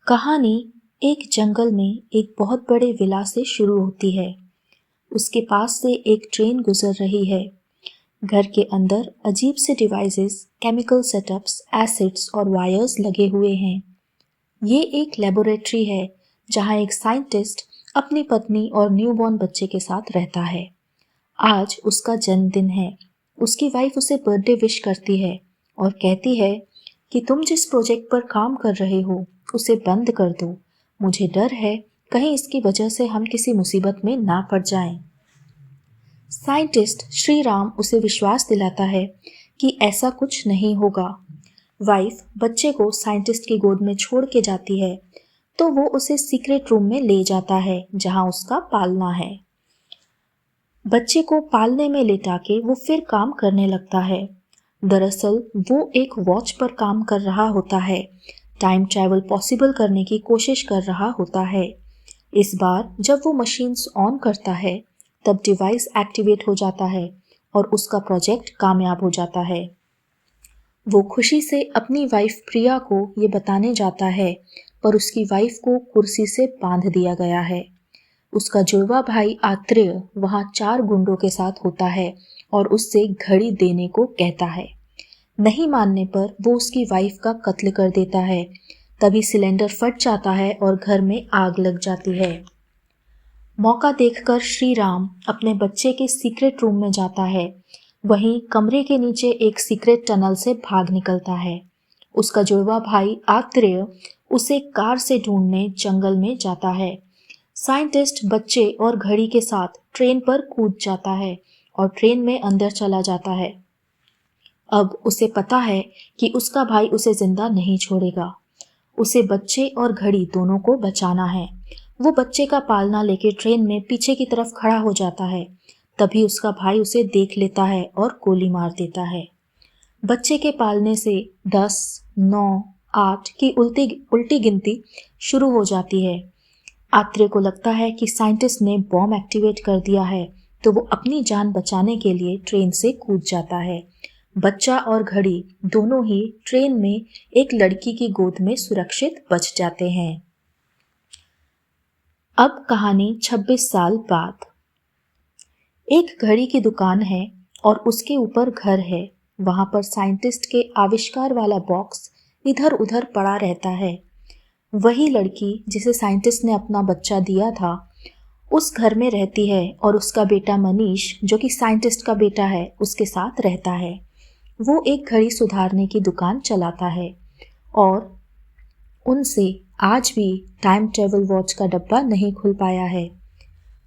कहानी एक जंगल में एक बहुत बड़े विला से शुरू होती है। उसके पास से एक ट्रेन गुजर रही है। घर के अंदर अजीब से डिवाइसेस, केमिकल सेटअप्स, एसिड्स और वायर्स लगे हुए हैं। ये एक लेबोरेटरी है जहाँ एक साइंटिस्ट अपनी पत्नी और न्यूबॉर्न बच्चे के साथ रहता है। आज उसका जन्मदिन है। उसकी वाइफ उसे बर्थडे विश करती है और कहती है कि तुम जिस प्रोजेक्ट पर काम कर रहे हो उसे बंद कर दो। मुझे डर है कहीं इसकी वजह से हम किसी मुसीबत में ना पड़ जाएं। साइंटिस्ट श्री राम उसे विश्वास दिलाता है कि ऐसा कुछ नहीं होगा। वाइफ बच्चे को साइंटिस्ट की गोद में छोड़ के जाती है तो वो उसे सीक्रेट रूम में ले जाता है जहां उसका पालना है। बच्चे को पालने में लेटा के वो फिर काम करने लगता है। दरअसल वो एक वॉच पर काम कर रहा होता है, टाइम ट्रैवल पॉसिबल करने की कोशिश कर रहा होता है। इस बार जब वो मशीन्स ऑन करता है तब डिवाइस एक्टिवेट हो जाता है और उसका प्रोजेक्ट कामयाब हो जाता है। वो खुशी से अपनी वाइफ प्रिया को ये बताने जाता है पर उसकी वाइफ को कुर्सी से बांध दिया गया है। उसका जुड़वा भाई आत्रेय वहां 4 गुंडों के साथ होता है और उससे घड़ी देने को कहता है। नहीं मानने पर वो उसकी वाइफ का कत्ल कर देता है। तभी सिलेंडर फट जाता है और घर में आग लग जाती है। मौका देखकर श्री राम अपने बच्चे के सीक्रेट रूम में जाता है। वहीं कमरे के नीचे एक सीक्रेट टनल से भाग निकलता है। उसका जुड़वा भाई आत्रेय उसे कार से ढूंढने जंगल में जाता है। साइंटिस्ट बच्चे और घड़ी के साथ ट्रेन पर कूद जाता है और ट्रेन में अंदर चला जाता है। अब उसे पता है कि उसका भाई उसे जिंदा नहीं छोड़ेगा। उसे बच्चे और घड़ी दोनों को बचाना है। वो बच्चे का पालना लेके ट्रेन में पीछे की तरफ खड़ा हो जाता है। तभी उसका भाई उसे देख लेता है और गोली मार देता है। बच्चे के पालने से 10, 9, 8 की उल्टी गिनती शुरू हो जाती है। आत्रेय को लगता है कि साइंटिस्ट ने बॉम्ब एक्टिवेट कर दिया है तो वो अपनी जान बचाने के लिए ट्रेन से कूद जाता है। बच्चा और घड़ी दोनों ही ट्रेन में एक लड़की की गोद में सुरक्षित बच जाते हैं। अब कहानी 26 साल बाद। एक घड़ी की दुकान है और उसके ऊपर घर है। वहां पर साइंटिस्ट के आविष्कार वाला बॉक्स इधर उधर पड़ा रहता है। वही लड़की जिसे साइंटिस्ट ने अपना बच्चा दिया था उस घर में रहती है और उसका बेटा मनीष जो कि साइंटिस्ट का बेटा है उसके साथ रहता है। वो एक घड़ी सुधारने की दुकान चलाता है और उनसे आज भी टाइम ट्रेवल वॉच का डब्बा नहीं खुल पाया है।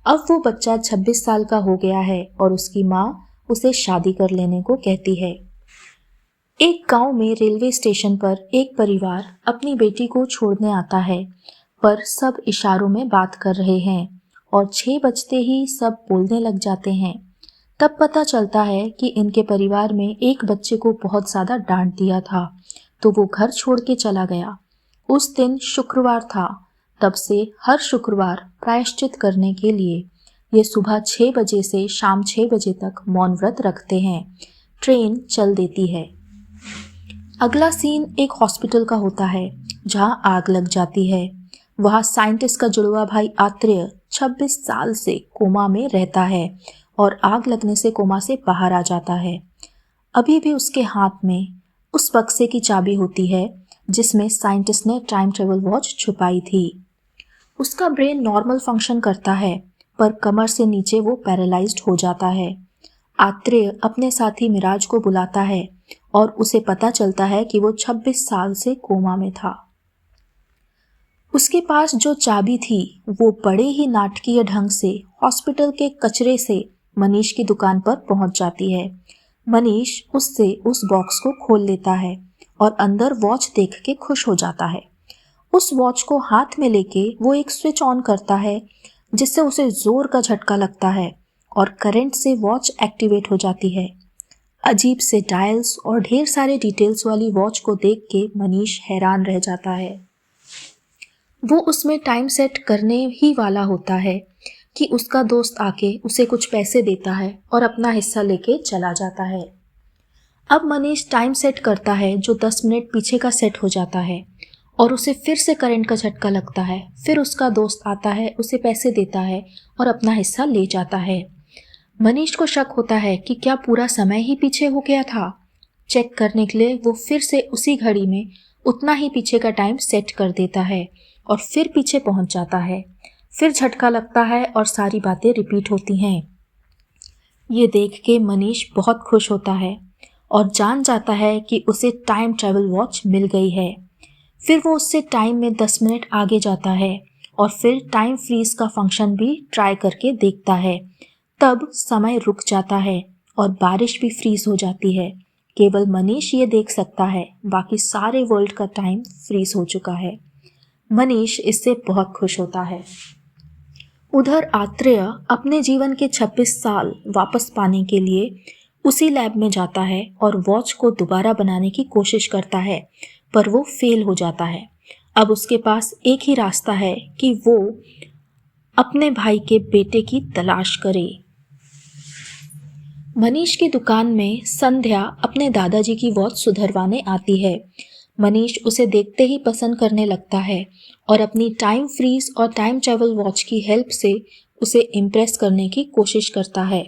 अब वो बच्चा 26 साल का हो गया है और उसकी माँ उसे शादी कर लेने को कहती है। एक गांव में रेलवे स्टेशन पर एक परिवार अपनी बेटी को छोड़ने आता है पर सब इशारों में बात कर रहे हैं और 6 बजते ही सब बोलने लग जाते हैं। तब पता चलता है कि इनके परिवार में एक बच्चे को बहुत ज़्यादा डांट दिया था तो वो घर छोड़ के चला गया। उस दिन शुक्रवार था। तब से हर शुक्रवार प्रायश्चित करने के लिए ये सुबह 6 बजे से शाम 6 बजे तक मौन व्रत रखते हैं। ट्रेन चल देती है। अगला सीन एक हॉस्पिटल का होता है जहां आग लग जाती है। वहां साइंटिस्ट का जुड़वा भाई आत्रेय 26 साल से कोमा में रहता है और आग लगने से कोमा से बाहर आ जाता है। अभी भी उसके हाथ में उस बक्से की चाबी होती है जिसमें साइंटिस्ट ने टाइम ट्रेवल वॉच छुपाई थी। उसका ब्रेन नॉर्मल फंक्शन करता है पर कमर से नीचे वो पैरालाइज्ड हो जाता है। आत्रेय अपने साथी मिराज को बुलाता है और उसे पता चलता है कि वो 26 साल से कोमा में था। उसके पास जो चाबी थी वो बड़े ही नाटकीय ढंग से हॉस्पिटल के कचरे से मनीष की दुकान पर पहुंच जाती है। मनीष उससे उस बॉक्स को खोल लेता है और अंदर वॉच देख के खुश हो जाता है। उस वॉच को हाथ में लेके वो एक स्विच ऑन करता है जिससे उसे जोर का झटका लगता है और करंट से वॉच एक्टिवेट हो जाती है। अजीब से डायल्स और ढेर सारे डिटेल्स वाली वॉच को देख के मनीष हैरान रह जाता है। वो उसमें टाइम सेट करने ही वाला होता है कि उसका दोस्त आके उसे कुछ पैसे देता है और अपना हिस्सा लेके चला जाता है। अब मनीष टाइम सेट करता है जो 10 मिनट पीछे का सेट हो जाता है और उसे फिर से करंट का झटका लगता है। फिर उसका दोस्त आता है, उसे पैसे देता है और अपना हिस्सा ले जाता है। मनीष को शक होता है कि क्या पूरा समय ही पीछे हो गया था। चेक करने के लिए वो फिर से उसी घड़ी में उतना ही पीछे का टाइम सेट कर देता है और फिर पीछे पहुंच जाता है। फिर झटका लगता है और सारी बातें रिपीट होती हैं। ये देख के मनीष बहुत खुश होता है और जान जाता है कि उसे टाइम ट्रैवल वॉच मिल गई है। फिर वो उससे टाइम में 10 मिनट आगे जाता है और फिर टाइम फ्रीज का फंक्शन भी ट्राई करके देखता है। तब समय रुक जाता है और बारिश भी फ्रीज हो जाती है। केवल मनीष ये देख सकता है, बाकी सारे वर्ल्ड का टाइम फ्रीज हो चुका है। मनीष इससे बहुत खुश होता है। उधर आत्रेय अपने जीवन के 26 साल वापस पाने के लिए उसी लैब में जाता है और वॉच को दोबारा बनाने की कोशिश करता है, पर वो फेल हो जाता है। अब उसके पास एक ही रास्ता है कि वो अपने भाई के बेटे की तलाश करे। मनीष की दुकान में संध्या अपने दादाजी की वॉच सुधरवाने आती है। मनीष उसे देखते ही पसंद करने लगता है और अपनी टाइम फ्रीज और टाइम ट्रैवल वॉच की हेल्प से उसे इम्प्रेस करने की कोशिश करता है।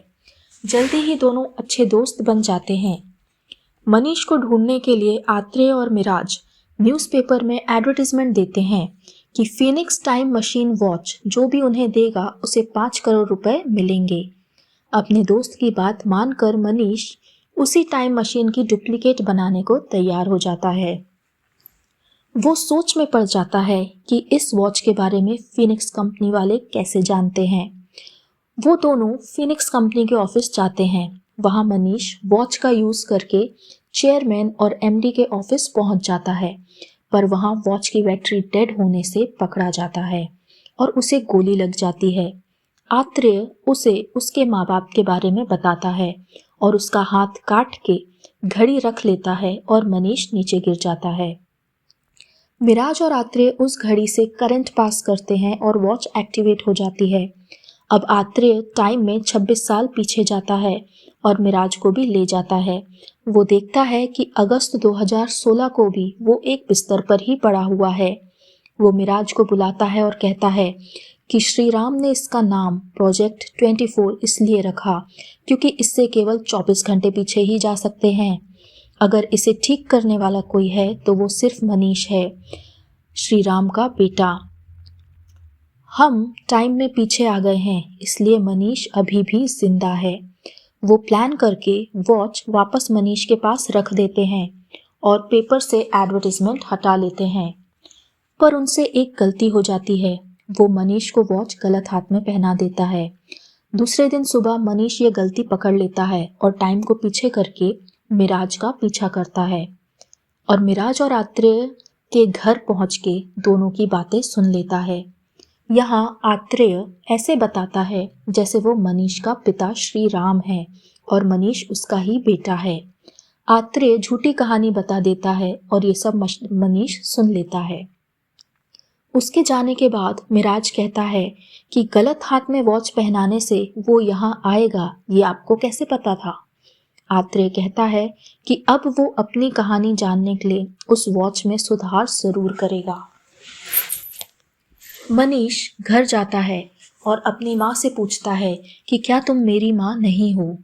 जल्दी ही दोनों अच्छे दोस्त बन जाते हैं। मनीष को ढूंढने के लिए आत्रेय और मिराज न्यूज़पेपर में एडवर्टाइजमेंट देते हैं कि फीनिक्स टाइम मशीन वॉच जो भी उन्हें देगा उसे 5 करोड़ रुपए मिलेंगे। अपने दोस्त की बात मानकर मनीष उसी टाइम मशीन की डुप्लीकेट बनाने को तैयार हो जाता है। वो सोच में पड़ जाता है कि इस वॉच के बारे में फीनिक्स कंपनी वाले कैसे जानते हैं। वो दोनों फीनिक्स कंपनी के ऑफिस जाते हैं। वहां मनीष वॉच का यूज करके चेयरमैन और एमडी के ऑफिस पहुंच जाता है, पर वहां वॉच की बैटरी डेड होने से पकड़ा जाता है और उसे गोली लग जाती है। आत्रेय उसे उसके माँ बाप के बारे में बताता है और उसका हाथ काट के घड़ी रख लेता है और मनीष नीचे गिर जाता है। मिराज और आत्रेय उस घड़ी से करंट पास करते हैं और वॉच एक्टिवेट हो जाती है। अब आत्रेय टाइम में 26 साल पीछे जाता है और मिराज को भी ले जाता है। वो देखता है कि अगस्त 2016 को भी वो एक बिस्तर पर ही पड़ा हुआ है। वो मिराज को बुलाता है और कहता है कि श्री राम ने इसका नाम प्रोजेक्ट 24 इसलिए रखा क्योंकि इससे केवल 24 घंटे पीछे ही जा सकते हैं। अगर इसे ठीक करने वाला कोई है तो वो सिर्फ मनीष है, श्री राम का बेटा। हम टाइम में पीछे आ गए हैं, इसलिए मनीष अभी भी जिंदा है। वो प्लान करके वॉच वापस मनीष के पास रख देते हैं और पेपर से एडवर्टाइजमेंट हटा लेते हैं, पर उनसे एक गलती हो जाती है। वो मनीष को वॉच गलत हाथ में पहना देता है। दूसरे दिन सुबह मनीष ये गलती पकड़ लेता है और टाइम को पीछे करके मिराज का पीछा करता है और मिराज और आत्रेय के घर पहुंच के दोनों की बातें सुन लेता है। यहाँ आत्रेय ऐसे बताता है जैसे वो मनीष का पिता श्री राम है और मनीष उसका ही बेटा है। आत्रेय झूठी कहानी बता देता है और ये सब मनीष सुन लेता है। उसके जाने के बाद मिराज कहता है कि गलत हाथ में वॉच पहनाने से वो यहाँ आएगा, ये आपको कैसे पता था? आत्रेय कहता है कि अब वो अपनी कहानी जानने के लिए उस वॉच में सुधार जरूर करेगा। मनीष घर जाता है और अपनी माँ से पूछता है कि क्या तुम मेरी माँ नहीं हो?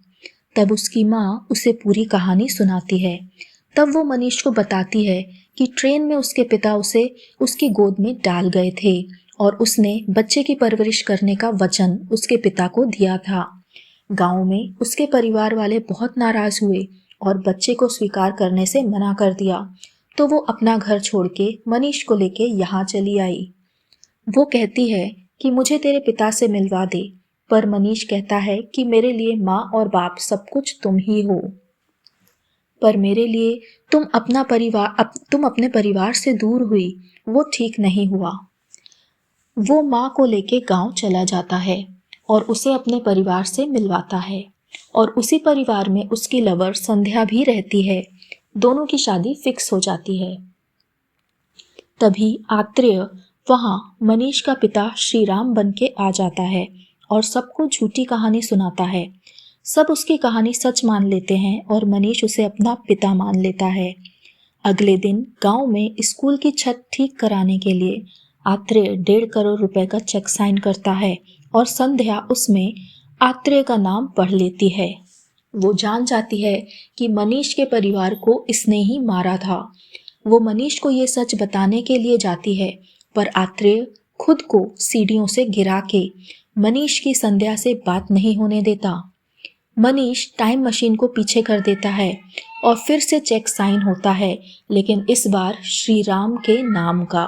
तब उसकी माँ उसे पूरी कहानी सुनाती है। तब वो मनीष को बताती है कि ट्रेन में उसके पिता उसे उसकी गोद में डाल गए थे और उसने बच्चे की परवरिश करने का वचन उसके पिता को दिया था। गांव में उसके परिवार वाले बहुत नाराज हुए और बच्चे को स्वीकार करने से मना कर दिया, तो वो अपना घर छोड़ के मनीष को लेके यहाँ चली आई। वो कहती है कि मुझे तेरे पिता से मिलवा दे, पर मनीष कहता है कि मेरे लिए माँ और बाप सब कुछ तुम ही हो, पर मेरे लिए तुम अपने परिवार से दूर हुई, वो ठीक नहीं हुआ। वो माँ को लेके गांव चला जाता है और उसे अपने परिवार से मिलवाता है और उसी परिवार में उसकी लवर संध्या भी रहती है। दोनों की शादी फिक्स हो जाती है। तभी आत्रेय वहां मनीष का पिता श्री राम बन के आ जाता है और सबको झूठी कहानी सुनाता है। सब उसकी कहानी सच मान लेते हैं और मनीष उसे अपना पिता मान लेता है। अगले दिन गांव में स्कूल की छत ठीक कराने के लिए आत्रेय 1.5 करोड़ रुपए का चेक साइन करता है और संध्या उसमें आत्रेय का नाम पढ़ लेती है। वो जान जाती है कि मनीष के परिवार को इसने ही मारा था। वो मनीष को ये सच बताने के लिए जाती है, पर आत्रेय खुद को सीढ़ियों से गिरा के मनीष की संध्या से बात नहीं होने देता। मनीष टाइम मशीन को पीछे कर देता है और फिर से चेक साइन होता है, लेकिन इस बार श्री राम के नाम का।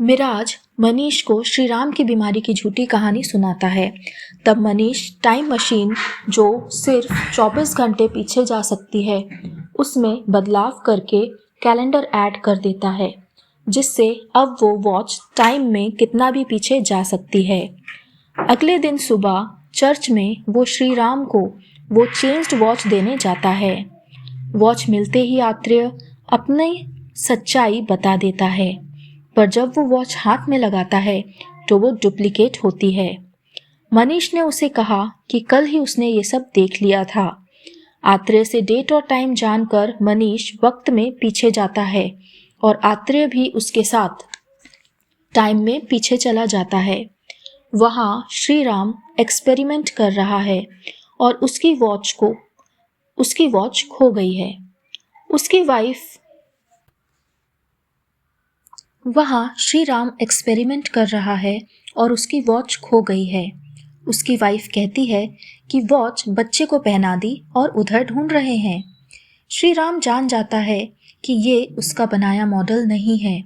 मिराज मनीष को श्री राम की बीमारी की झूठी कहानी सुनाता है। तब मनीष टाइम मशीन, जो सिर्फ 24 घंटे पीछे जा सकती है, उसमें बदलाव करके कैलेंडर ऐड कर देता है, जिससे अब वो वॉच टाइम में कितना भी पीछे जा सकती है। अगले दिन सुबह चर्च में वो श्री राम को वो चेंज्ड वॉच देने जाता है। वॉच मिलते ही आत्रेय अपनी सच्चाई बता देता है, पर जब वो वॉच हाथ में लगाता है तो वो डुप्लीकेट होती है। मनीष ने उसे कहा कि कल ही उसने ये सब देख लिया था। आत्रेय से डेट और टाइम जानकर मनीष वक्त में पीछे जाता है और आत्रेय भी उसके साथ टाइम में पीछे चला जाता है। वहाँ श्री राम एक्सपेरिमेंट कर रहा है और उसकी वॉच खो गई है। उसकी वाइफ वहाँ श्री राम एक्सपेरिमेंट कर रहा है और उसकी वॉच खो गई है। उसकी वाइफ कहती है कि वॉच बच्चे को पहना दी और उधर ढूंढ रहे हैं। श्री राम जान जाता है कि ये उसका बनाया मॉडल नहीं है।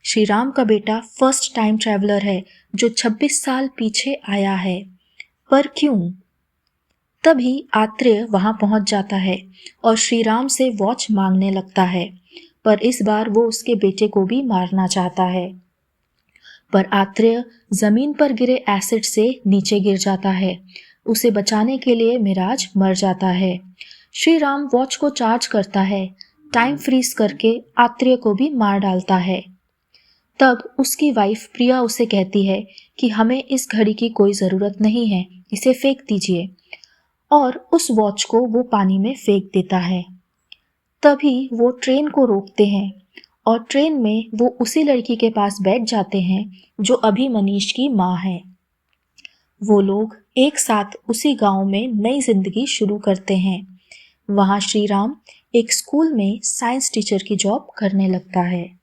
श्री राम का बेटा फर्स्ट टाइम ट्रैवलर है जो 26 साल पीछे आया है। पर क्यों? तभी आत्रेय वहां पहुंच जाता है और श्री राम से वॉच मांगने लगता है, पर इस बार वो उसके बेटे को भी मारना चाहता है। पर आत्रेय जमीन पर गिरे एसिड से नीचे गिर जाता है। उसे बचाने के लिए मिराज मर जाता है। श्री राम वॉच को चार्ज करता है, टाइम फ्रीज करके आत्रेय को भी मार डालता है। तब उसकी वाइफ प्रिया उसे कहती है कि हमें इस घड़ी की कोई ज़रूरत नहीं है, इसे फेंक दीजिए, और उस वॉच को वो पानी में फेंक देता है। तभी वो ट्रेन को रोकते हैं और ट्रेन में वो उसी लड़की के पास बैठ जाते हैं जो अभी मनीष की माँ है। वो लोग एक साथ उसी गांव में नई जिंदगी शुरू करते हैं। वहाँ श्री राम एक स्कूल में साइंस टीचर की जॉब करने लगता है।